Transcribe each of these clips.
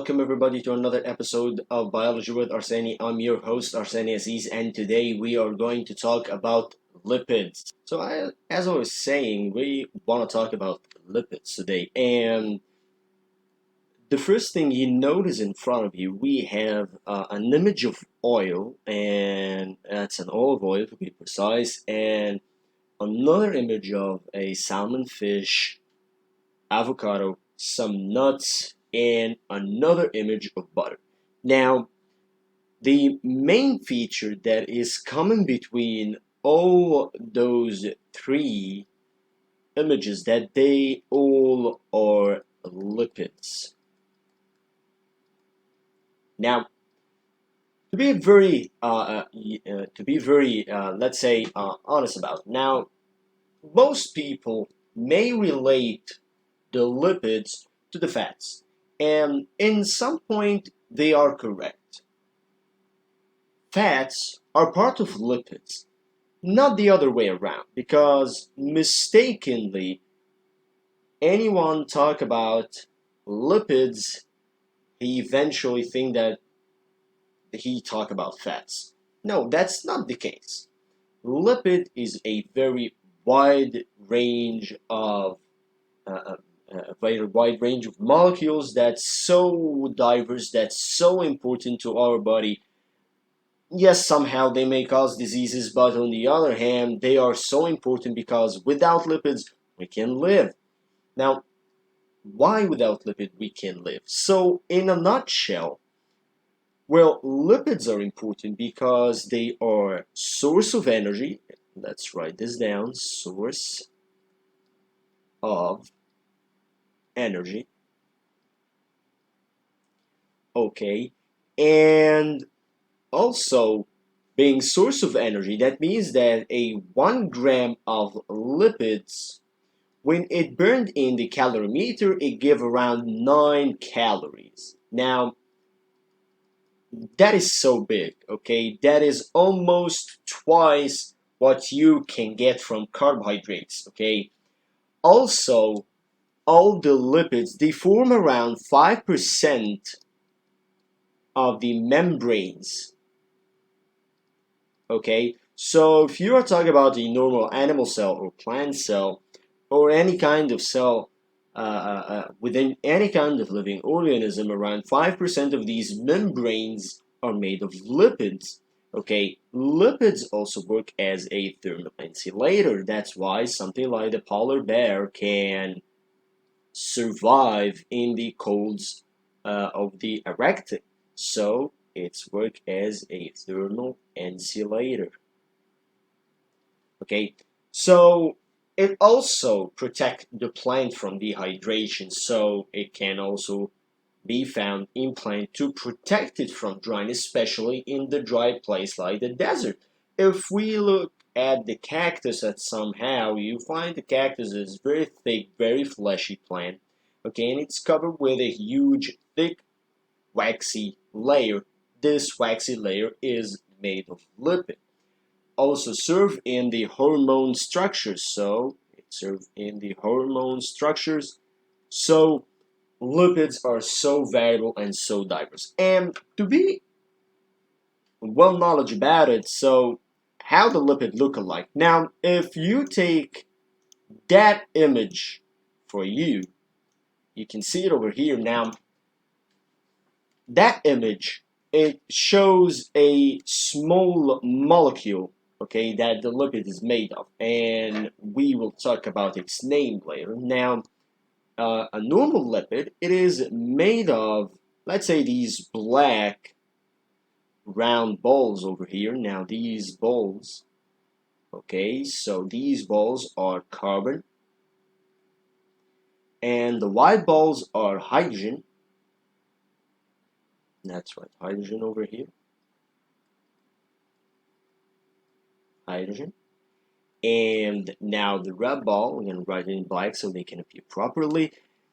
welcome everybody to another episode of Biology with Arseni. I'm your host Arseni Aziz, and today we are going to talk about lipids. As I was saying, we want to talk about lipids today, and the first thing you notice in front of you, we have an image of oil, and that's an olive oil to be precise, and another image of a salmon fish, avocado, some nuts, and another image of butter. Now, the main feature that is common between all those three images that they all are lipids. Now, to be very, let's say, honest about it. Now, most people may relate the lipids to the fats, and in some point they are correct. Fats are part of lipids, not the other way around, because mistakenly anyone talk about lipids, he eventually think that he talk about fats. No, that's not the case. Lipid is a very wide range of a very wide range of molecules that's so diverse, that's so important to our body. Yes, somehow they may cause diseases, but on the other hand, they are so important because without lipids, we can live. Now, why without lipid we can live? So, in a nutshell, well, lipids are important because they are source of energy. Let's write this down, source of energy. Okay, and also being source of energy, that means that a 1 gram of lipids, when it burned in the calorimeter, it gave around 9 calories. Now, that is so big, okay? That is almost twice what you can get from carbohydrates, okay? Also, all the lipids, they form around 5% of the membranes, okay? So if you are talking about a normal animal cell or plant cell or any kind of cell within any kind of living organism, around 5% of these membranes are made of lipids. Okay, lipids also work as a thermal insulator. That's why something like the polar bear can survive in the colds of the Arctic. So it's work as a thermal insulator. Okay, so it also protects the plant from dehydration, so it can also be found in plant to protect it from dryness, especially in the dry place like the desert. If we look at the cactus, that somehow you find the cactus is very thick, very fleshy plant, okay, and it's covered with a huge, thick, waxy layer. This waxy layer is made of lipid. Also serve in the hormone structures, so it serves in the hormone structures. So lipids are so variable and so diverse. And to be well knowledge about it, so how the lipid look alike. Now, if you take that image for you, you can see it over here. Now, that image, it shows a small molecule, okay, that the lipid is made of, and we will talk about its name later. Now, a normal lipid, it is made of, let's say, these black round balls over here. Now, these balls, okay, so these balls are carbon, and the white balls are hydrogen. That's right, hydrogen over here. Hydrogen. And now the red ball, I'm going to write it in black so they can appear properly.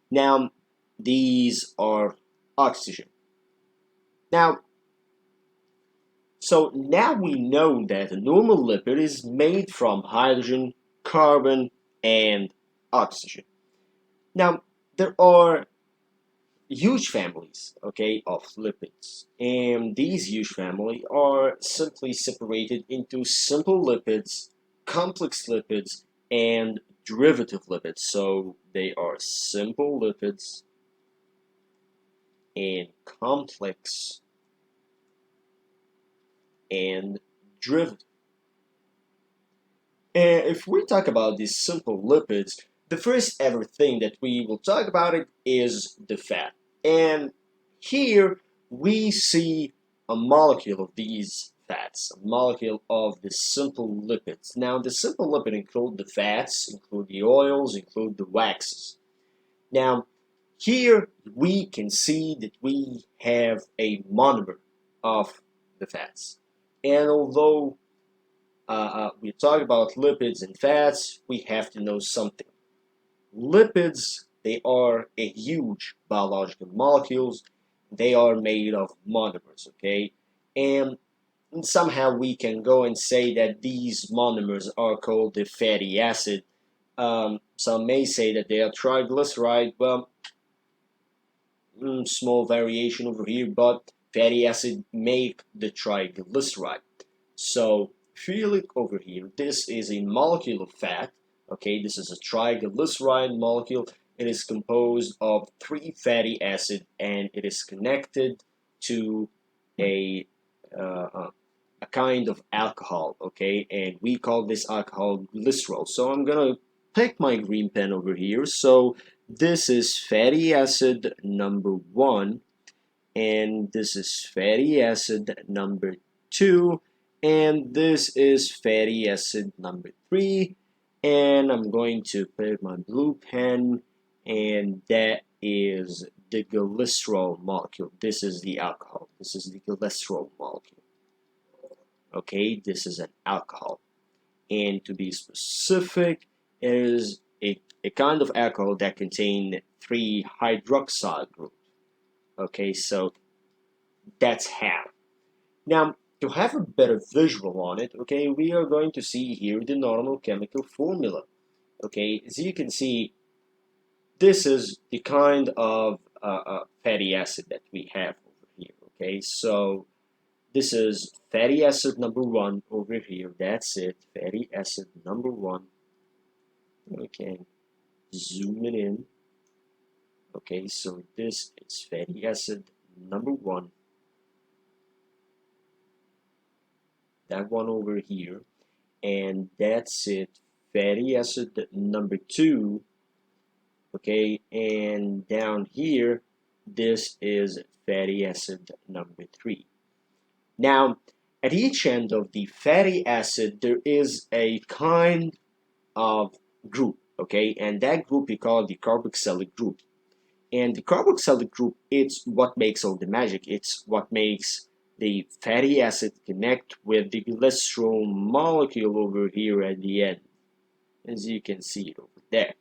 Now, these are oxygen. Now, so now we know that a normal lipid is made from hydrogen, carbon, and oxygen. Now, there are huge families, okay, of lipids. And these huge family are simply separated into simple lipids, complex lipids, and derivative lipids. So they are simple lipids and complex and derivative. And if we talk about these simple lipids, the first ever thing that we will talk about it is the fat. And here we see a molecule of these fats, a molecule of the simple lipids. Now, the simple lipid include the fats, include the oils, include the waxes. Now, here we can see that we have a monomer of the fats. And although we talk about lipids and fats, we have to know something. Lipids, they are a huge biological molecules. They are made of monomers, okay? And somehow we can go and say that these monomers are called the fatty acid. Some may say that they are triglyceride. Well, small variation over here, but fatty acid make the triglyceride. So if you look over here, this is a molecule of fat. Okay, this is a triglyceride molecule. It is composed of 3 fatty acids and it is connected to a a kind of alcohol. Okay, and we call this alcohol glycerol. So I'm gonna pick my green pen over here. So this is fatty acid number 1, and this is fatty acid number 2, and this is fatty acid number 3, and I'm going to put my blue pen, and that is the glycerol molecule. This is the alcohol. This is the glycerol molecule. Okay, this is an alcohol. And to be specific, it is a kind of alcohol that contains 3 hydroxyl groups. Okay, so that's how. Now, to have a better visual on it, okay, we are going to see here the normal chemical formula. Okay, as you can see, this is the kind of fatty acid that we have over here. Okay, so this is fatty acid number 1 over here. That's it, fatty acid number 1. Okay, zoom it in. Okay, so this is fatty acid number 1. That one over here, and that's it, fatty acid number 2. Okay, and down here, this is fatty acid number 3. Now, at each end of the fatty acid, there is a kind of group, okay, and that group we call the carboxylic group. And the carboxylic group, it's what makes all the magic. It's what makes the fatty acid connect with the glycerol molecule over here at the end, as you can see it over there.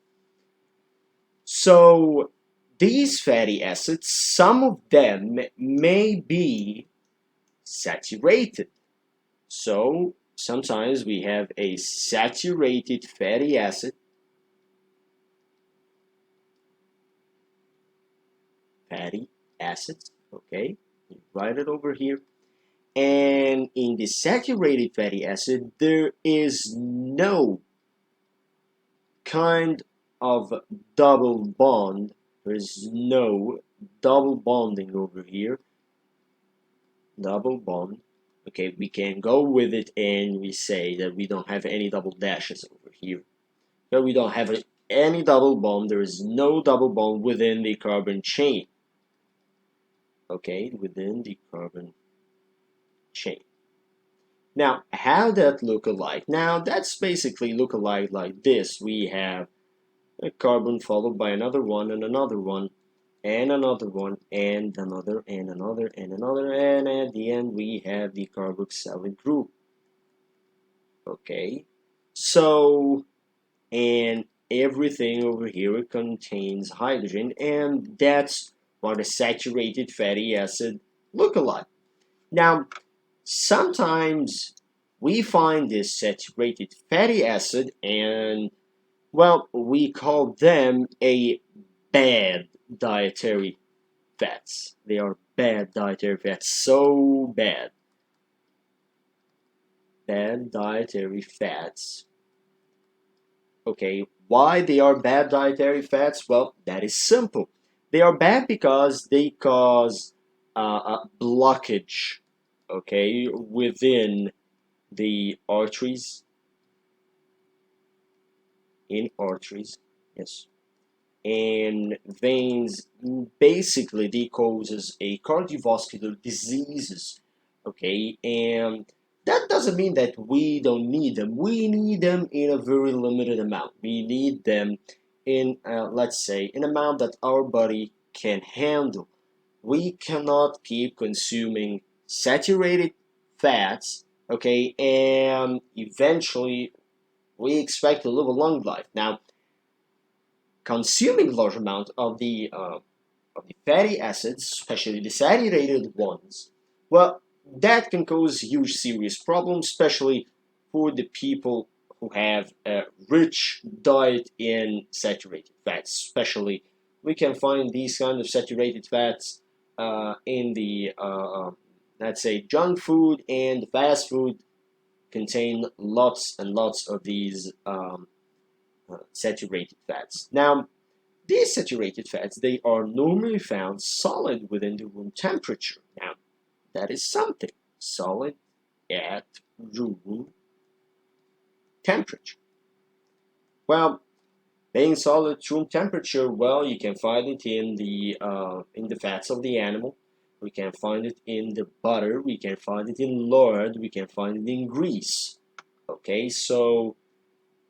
So these fatty acids, some of them may be saturated. So sometimes we have a saturated fatty acid, okay, you write it over here. And in the saturated fatty acid, there is no kind of double bond. There is no double bonding over here. Double bond. Okay, we can go with it and we say that we don't have any double dashes over here. So we don't have any double bond. There is no double bond within the carbon chain. Okay, within the carbon chain. Now, how that look alike? Now, that's basically look alike like this. We have a carbon followed by another one and another one and another one and another and another and another, and at the end we have the carboxylic group. Okay, so, and everything over here contains hydrogen, and that's what a saturated fatty acid look alike. Now, sometimes we find this saturated fatty acid and, well, we call them a bad dietary fats. They are bad dietary fats, so bad. Bad dietary fats. Okay, why they are bad dietary fats? Well, that is simple. They are bad because they cause a blockage, okay, within the arteries, in arteries, yes, and veins. Basically, they causes a cardiovascular diseases, okay, and that doesn't mean that we don't need them. We need them in a very limited amount. We need them in, let's say, an amount that our body can handle. We cannot keep consuming saturated fats, okay, and eventually we expect to live a long life. Now, consuming large amount of the fatty acids, especially the saturated ones, well, that can cause huge serious problems, especially for the people who have a rich diet in saturated fats. Especially, we can find these kind of saturated fats in the let's say junk food and fast food contain lots and lots of these saturated fats. Now, these saturated fats, they are normally found solid within the room temperature. Now, that is something. Solid at room temperature. Well, being solid at room temperature, well, you can find it in the fats of the animal. We can find it in the butter. We can find it in lard. We can find it in grease. Okay, so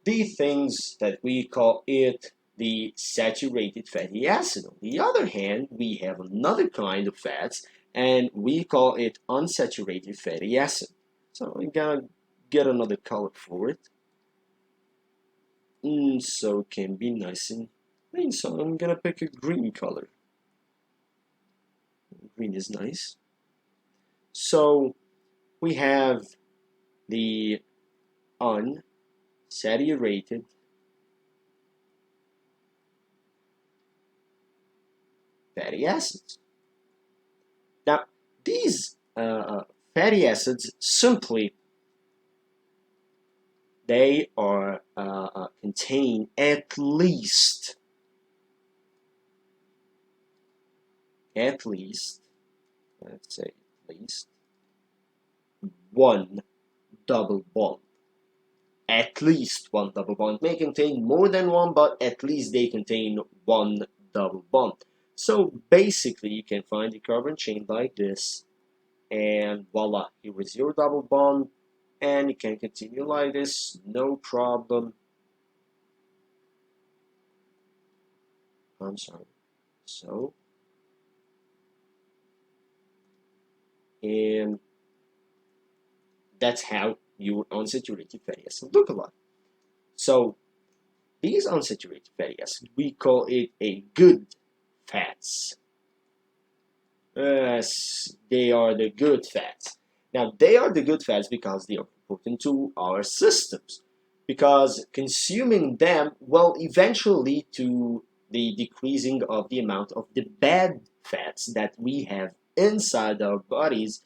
the things that we call it the saturated fatty acid. On the other hand, we have another kind of fats, and we call it unsaturated fatty acid. So I'm gonna get another color for it, so it can be nice and clean. So I'm gonna pick a green color. Green is nice. So we have the unsaturated fatty acids. Now, these fatty acids simply they are contain at least let's say at least one double bond. At least one double bond may contain more than one, but at least they contain one double bond. So basically, you can find the carbon chain like this, and voila, here is your double bond, and you can continue like this, no problem. I'm sorry. So, and that's how your unsaturated fatty acid look like. So, these unsaturated fatty acids, we call it a good fats. Yes, they are the good fats. Now, they are the good fats because they are important to our systems. Because consuming them will eventually lead to the decreasing of the amount of the bad fats that we have inside our bodies,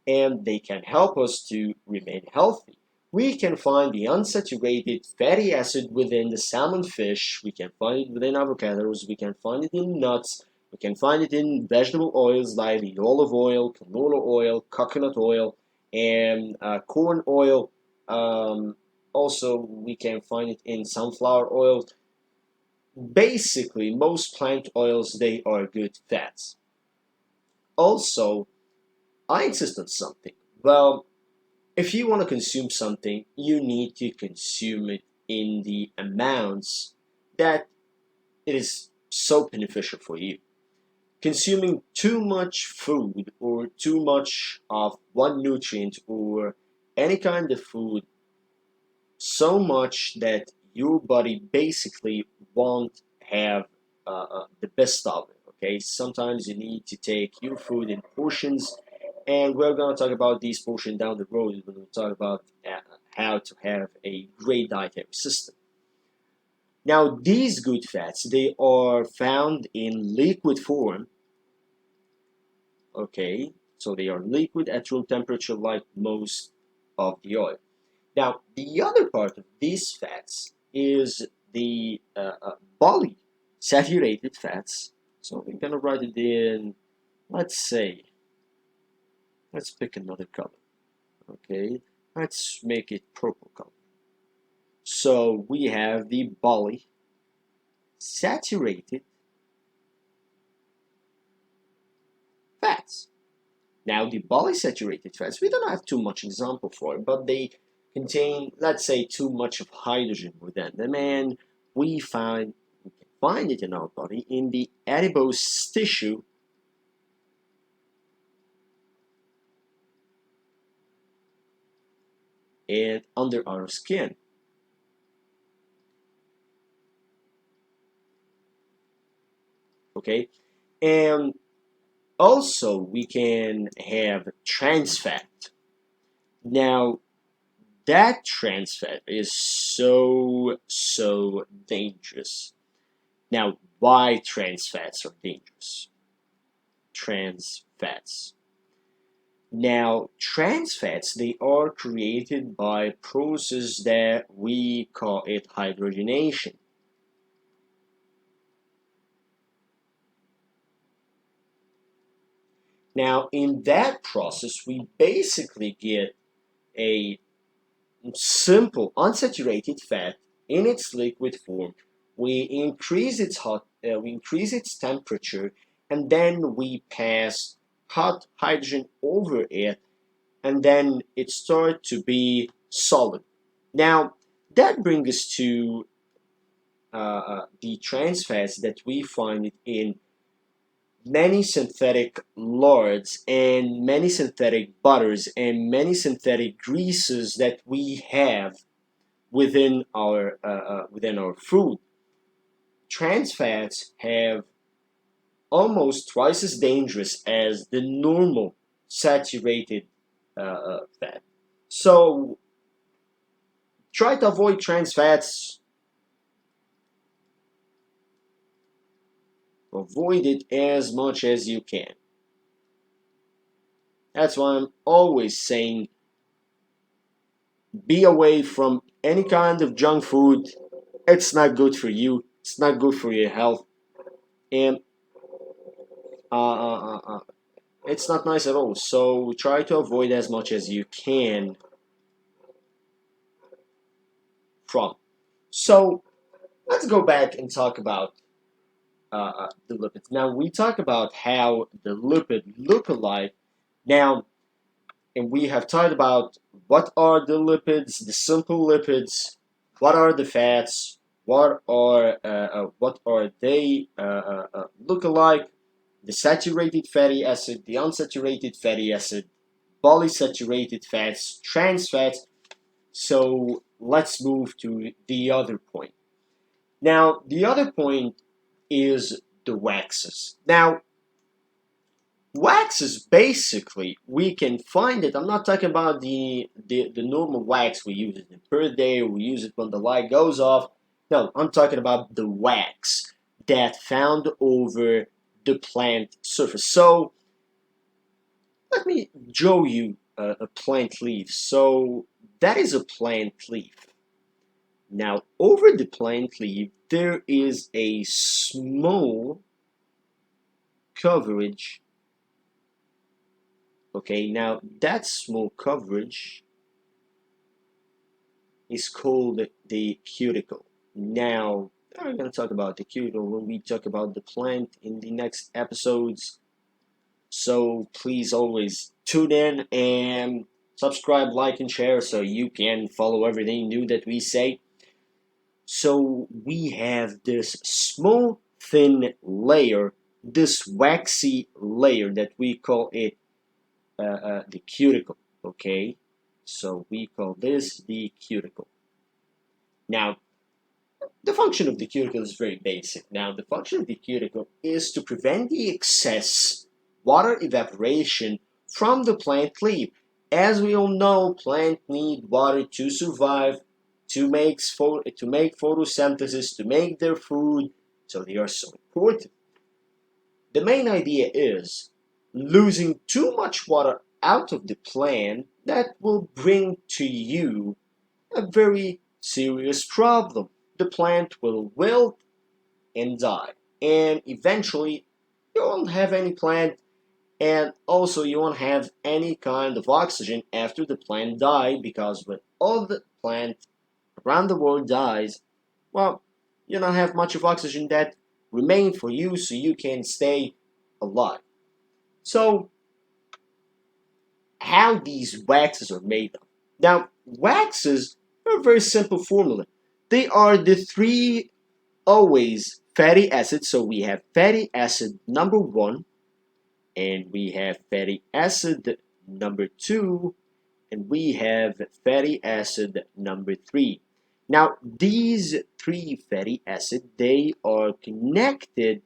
and they can help us to remain healthy. We can find the unsaturated fatty acid within the salmon fish, we can find it within avocados, we can find it in nuts, we can find it in vegetable oils like the olive oil, canola oil, coconut oil, and corn oil. Also, we can find it in sunflower oil. Basically, most plant oils, they are good fats. Also, I insist on something. Well, if you want to consume something, you need to consume it in the amounts that it is so beneficial for you. Consuming too much food or too much of one nutrient or any kind of food so much that your body basically won't have the best of it. Okay, sometimes you need to take your food in portions, and we're going to talk about these portions down the road when we talk about how to have a great dietary system. Now, these good fats, they are found in liquid form, okay? So they are liquid at room temperature like most of the oil. Now, the other part of these fats is the polysaturated fats. So we're gonna write it in, let's say, let's pick another color, okay? Let's make it purple color. So we have the polysaturated fats. Now, the polysaturated fats, we don't have too much example for it, but they contain, let's say, too much of hydrogen within them, and we can find it in our body in the adipose tissue and under our skin. Okay, and also we can have trans fat. Now, that trans fat is so dangerous. Now, why trans fats are dangerous? Trans fats. Now, trans fats, they are created by a process that we call it hydrogenation. Now, in that process, we basically get a simple unsaturated fat in its liquid form. We increase its temperature, and then we pass hot hydrogen over it, and then it starts to be solid. Now, that brings us to the trans fats that we find in many synthetic lards and many synthetic butters and many synthetic greases that we have within our food. Trans fats have almost twice as dangerous as the normal saturated fat. So try to avoid trans fats. Avoid it as much as you can. That's why I'm always saying be away from any kind of junk food. It's not good for you. It's not good for your health. And uh, uh, uh, uh, it's not nice at all. So try to avoid as much as you can from. So let's go back and talk about the lipids. Now we talk about how the lipid look alike. Now, and we have talked about what are the lipids, the simple lipids, what are the fats, what are they look alike, the saturated fatty acid, the unsaturated fatty acid, polysaturated fats, trans fats. So let's move to the other point. Now, the other point is the waxes. Now, waxes basically we can find it. I'm not talking about the normal wax we use it in birthday, we use it when the light goes off. No, I'm talking about the wax that found over the plant surface. So let me show you a plant leaf. So that is a plant leaf. Now over the plant leaf there is a small coverage. Okay, now that small coverage is called the cuticle. Now, I'm going to talk about the cuticle when we talk about the plant in the next episodes. So please always tune in and subscribe, like, and share so you can follow everything new that we say. So we have this small, thin layer, this waxy layer that we call it the cuticle, okay? So we call this the cuticle. Now, the function of the cuticle is very basic. Now, the function of the cuticle is to prevent the excess water evaporation from the plant leaf. As we all know, plants need water to survive, to make photosynthesis, to make their food, so they are so important. The main idea is losing too much water out of the plant, that will bring to you a very serious problem. The plant will wilt and die, and eventually you won't have any plant, and also you won't have any kind of oxygen after the plant die, because when all the plant around the world dies, well, you don't have much of oxygen that remain for you so you can stay alive. So how these waxes are made of. Now, waxes are a very simple formula. They are the three always fatty acids. So we have fatty acid number 1, and we have fatty acid number 2, and we have fatty acid number 3. Now, these three fatty acids, they are connected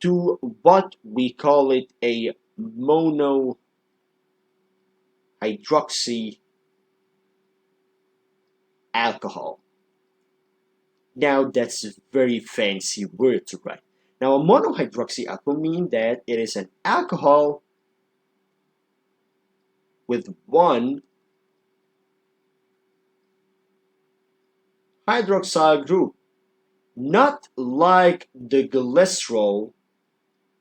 to what we call it a monohydroxy alcohol. Now, that's a very fancy word to write. Now, a monohydroxy alcohol means that it is an alcohol with one hydroxyl group, not like the glycerol,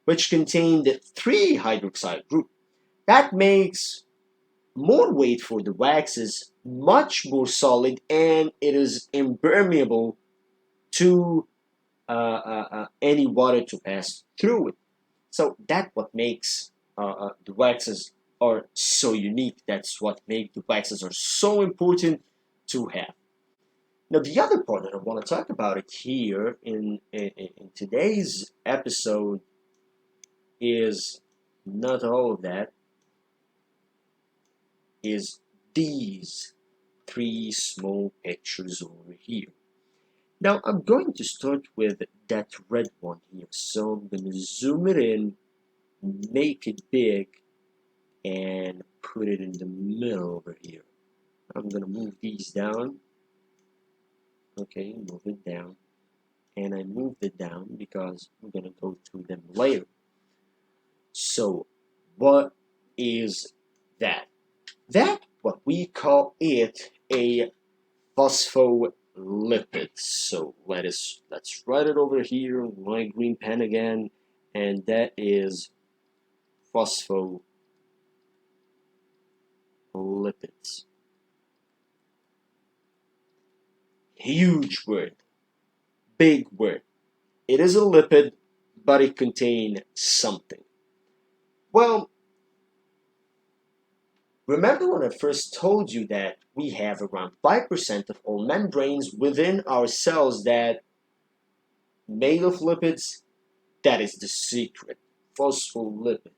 which contained 3 hydroxyl groups. That makes more weight for the waxes, much more solid, and it is impermeable to any water to pass through it. So that's what makes the waxes are so unique. That's what makes the waxes are so important to have. Now, the other part that I want to talk about it here in today's episode is not all of that, is these 3 small pictures over here. Now, I'm going to start with that red one here. So I'm going to zoom it in, make it big, and put it in the middle over here. I'm going to move these down. Okay, move it down. And I moved it down because I'm going to go through them later. So, what is that? That, what we call it, a phospholipid. So let's write it over here with my green pen again, and that is phospholipids. Huge word, big word. It is a lipid, but it contains something. Well, remember when I first told you that we have around 5% of all membranes within our cells that made of lipids? That is the secret, phospholipid.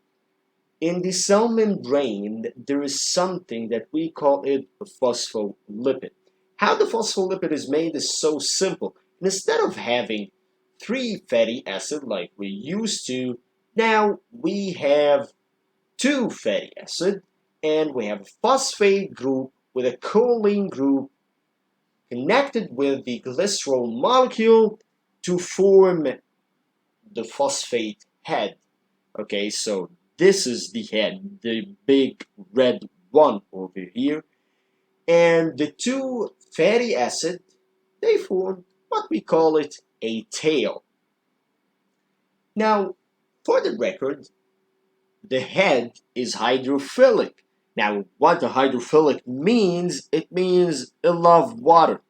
In the cell membrane, there is something that we call it a phospholipid. How the phospholipid is made is so simple. Instead of having 3 fatty acids like we used to, now we have 2 fatty acids, and we have a phosphate group with a choline group connected with the glycerol molecule to form the phosphate head. Okay, so this is the head, the big red one over here. And the 2 fatty acids, they form what we call it a tail. Now, for the record, the head is hydrophilic. Now, what the hydrophilic means, it means it loves water.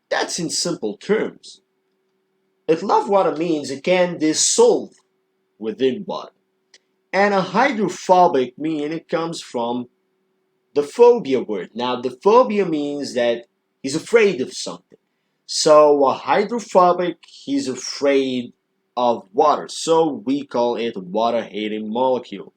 That's in simple terms. It loves water means it can dissolve within water. And a hydrophobic mean it comes from the phobia word. Now, the phobia means that he's afraid of something. So a hydrophobic, he's afraid of water. So we call it a water-hating molecule.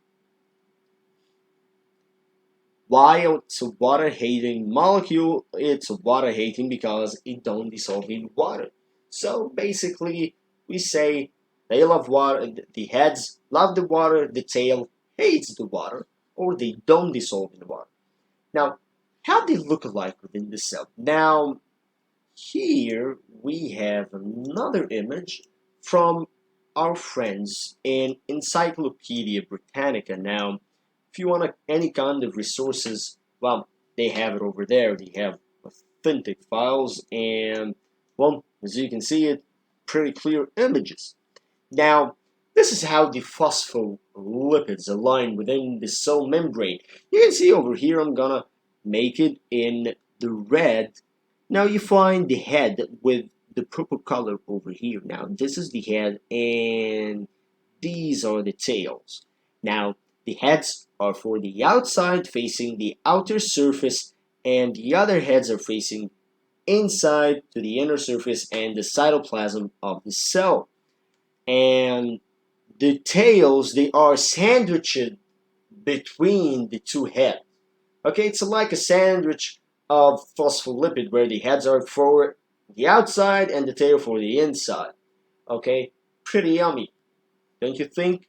Why it's a water-hating molecule? It's water-hating because it don't dissolve in water. So basically, we say they love water, the heads love the water, the tail hates the water, or they don't dissolve in the water. Now, how they look like within the cell? Now, here we have another image from our friends in Encyclopedia Britannica. Now, if you want any kind of resources, well, they have it over there. They have authentic files and, well, as you can see it, pretty clear images. Now, this is how the phospholipids align within the cell membrane. You can see over here, I'm gonna make it in the red. Now you find the head with the purple color over here. Now this is the head and these are the tails. Now the heads are for the outside facing the outer surface and the other heads are facing inside to the inner surface and the cytoplasm of the cell. And the tails, they are sandwiched between the two heads. Okay, it's like a sandwich of phospholipid where the heads are for the outside and the tail for the inside. Okay, pretty yummy, don't you think?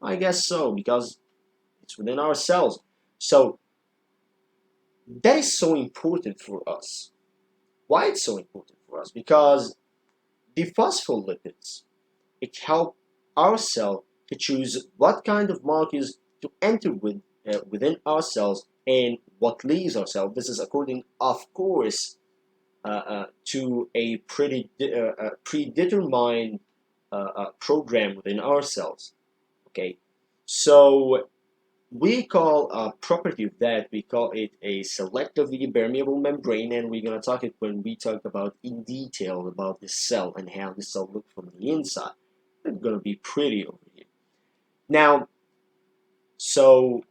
I guess so, because it's within our cells. So that is so important for us. Why it's so important for us? Because the phospholipids, it helps our cell to choose what kind of molecules to enter within our cells and what leaves our cell. This is according, of course, to a predetermined program within our cells. Okay, so we call a property of that, we call it a selectively permeable membrane, and we're going to talk it when we talk about in detail about the cell and how the cell looks from the inside. It's going to be pretty over here. Now, so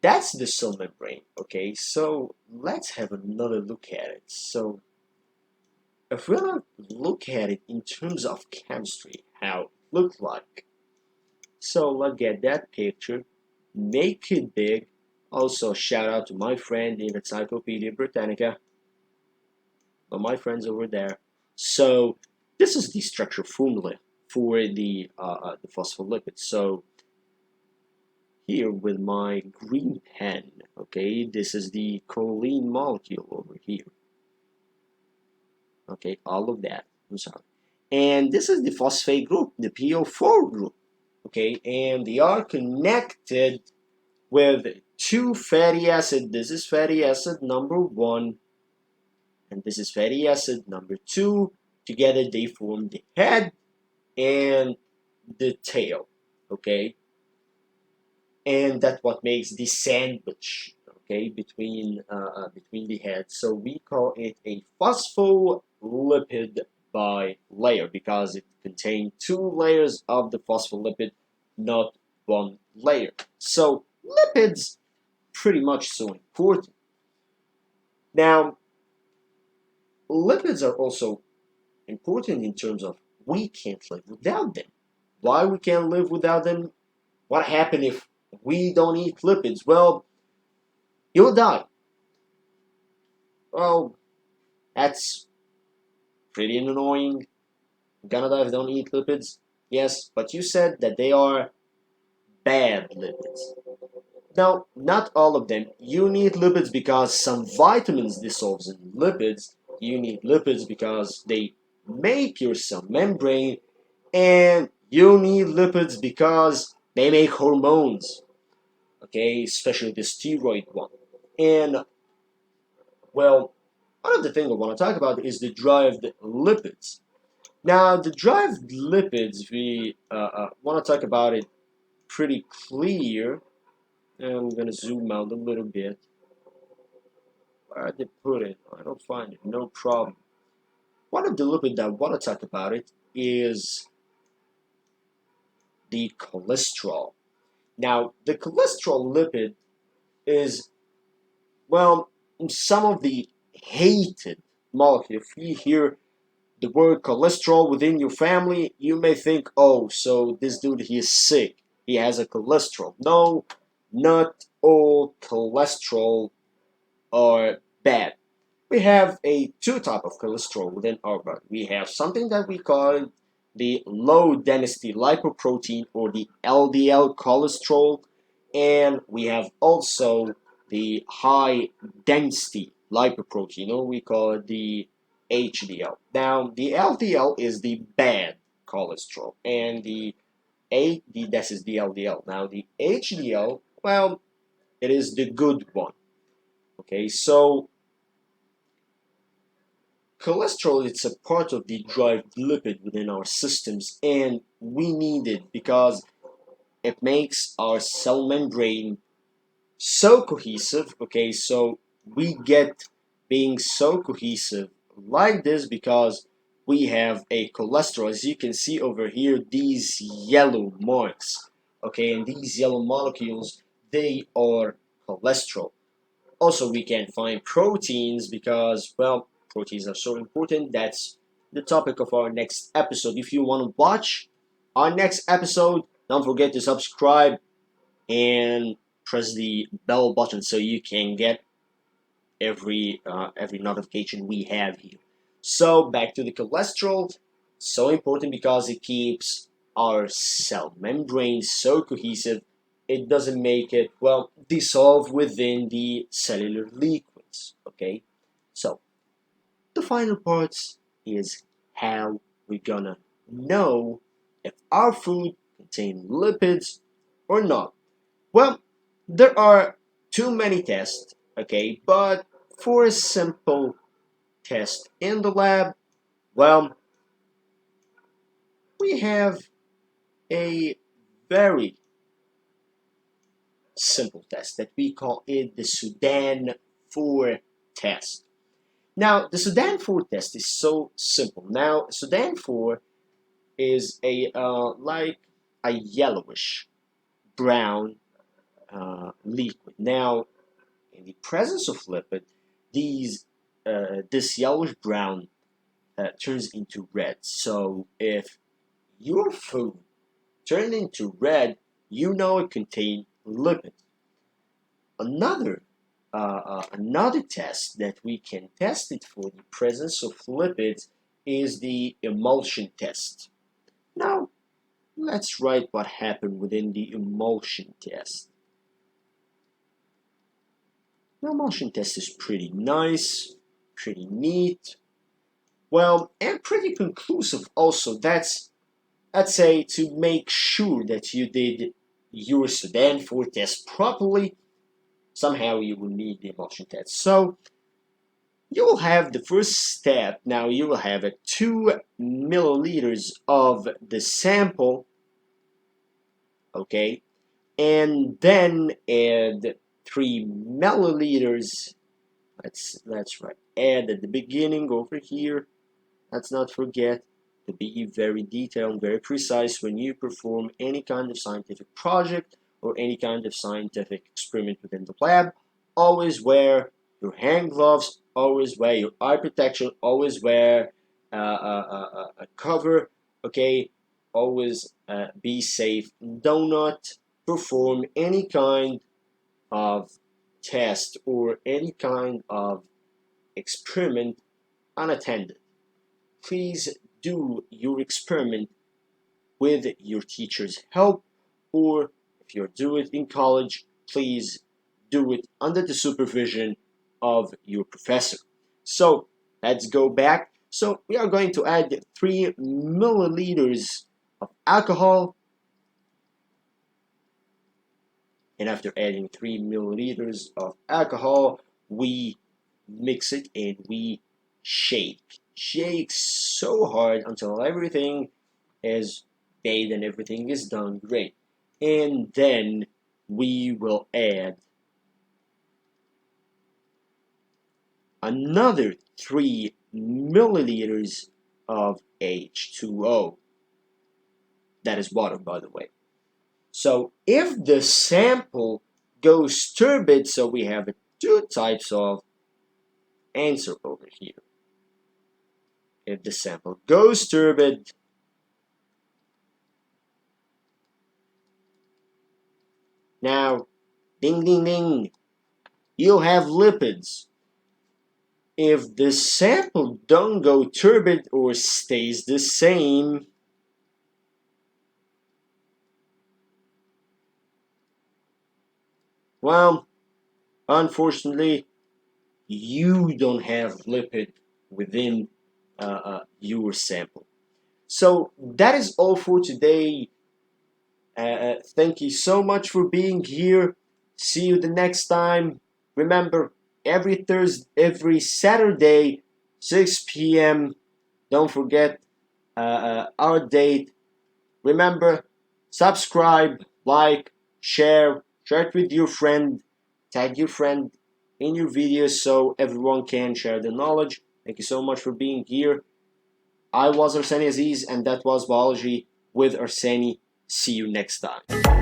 that's the cell membrane, okay? So let's have another look at it. So if we're going to look at it in terms of chemistry, how it looks like. So let's get that picture, make it big. Also, shout out to my friend in Encyclopedia Britannica, my friends over there. So this is the structure formula for the phospholipids. So here with my green pen, okay, this is the choline molecule over here. Okay, all of that. I'm sorry. And this is the phosphate group, the PO4 group. Okay, and they are connected with two fatty acid. This is fatty acid number 1, and this is fatty acid number 2. Together they form the head and the tail. Okay, and that's what makes the sandwich. Okay, between the heads. So we call it a phospholipid bilayer because it contains 2 layers of the phospholipid, not 1 layer. So lipids pretty much so important. Now, lipids are also important in terms of we can't live without them. Why we can't live without them? What happens if we don't eat lipids? Well, you'll die. Well, that's pretty annoying. Gonna die if you don't eat lipids. Yes, but you said that they are bad lipids. Now, not all of them. You need lipids because some vitamins dissolve in lipids. You need lipids because they make your cell membrane. And you need lipids because they make hormones. Okay, especially the steroid one. And, well, one of the things I want to talk about is the derived lipids. Now, the derived lipids, we want to talk about it pretty clear. And I'm going to zoom out a little bit. Where did they put it? I don't find it. No problem. One of the lipids that I want to talk about it is the cholesterol. Now, the cholesterol lipid is, well, some of the hated molecules. If you hear the word cholesterol within your family, you may think, oh, so this dude, he is sick. He has a cholesterol. No, not all cholesterol are bad. We have two type of cholesterol within our body. We have something that we call the low density lipoprotein or the LDL cholesterol, and we have also the high density lipoprotein, or we call it the HDL. Now, the LDL is the bad cholesterol, and this is the LDL. Now the HDL, well, it is the good one. Okay, so cholesterol, it's a part of the derived lipid within our systems, and we need it because it makes our cell membrane so cohesive. Okay, so we get being so cohesive like this because we have a cholesterol. As you can see over here, these yellow marks, okay, and these yellow molecules, they are cholesterol. Also, we can find proteins because, well, proteins are so important. That's the topic of our next episode. If you want to watch our next episode, don't forget to subscribe and press the bell button so you can get every notification we have here. So back to the cholesterol, so important because it keeps our cell membrane so cohesive. It doesn't make it, well, dissolve within the cellular liquids. Okay, so the final part is how we're gonna know if our food contains lipids or not. Well, there are too many tests, okay, but for a simple test in the lab, well, we have a very simple test that we call it the Sudan 4 test. Now, the Sudan 4 test is so simple. Now, Sudan 4 is a like a yellowish brown liquid. Now, in the presence of lipid, this yellowish brown turns into red. So if your food turned into red, you know it contained lipid. Another test that we can test it for the presence of lipids is the emulsion test. Now, let's write what happened within the emulsion test. The emulsion test is pretty nice, pretty neat, well, and pretty conclusive also. That's, let's say, to make sure that you did your Sudan 4 test properly, somehow you will need the emulsion test. So you will have the first step. Now you will have 2 milliliters of the sample, okay, and then add 3 milliliters. That's right. Add at the beginning over here. Let's not forget to be very detailed, very precise when you perform any kind of scientific project or any kind of scientific experiment within the lab. Always wear your hand gloves, always wear your eye protection, always wear a cover, okay? Always be safe. Do not perform any kind of test or any kind of experiment unattended. Please do your experiment with your teacher's help, or if you do it in college, please do it under the supervision of your professor. So let's go back. So we are going to add 3 milliliters of alcohol, and after adding 3 milliliters of alcohol, we mix it and we shake. Shake so hard until everything is bathed and everything is done great. And then we will add another 3 milliliters of H2O. That is water, by the way. So if the sample goes turbid, so we have 2 types of answer over here. If the sample goes turbid, now, ding ding ding, you'll have lipids. If the sample don't go turbid or stays the same, well, unfortunately, you don't have lipid within your sample. So that is all for today. Thank you so much for being here. See you the next time. Remember, every Saturday, 6 p.m. Don't forget our date. Remember, subscribe, like, share it with your friend, tag your friend in your videos so everyone can share the knowledge. Thank you so much for being here. I was Arseni Aziz, and that was Biology with Arseni. See you next time.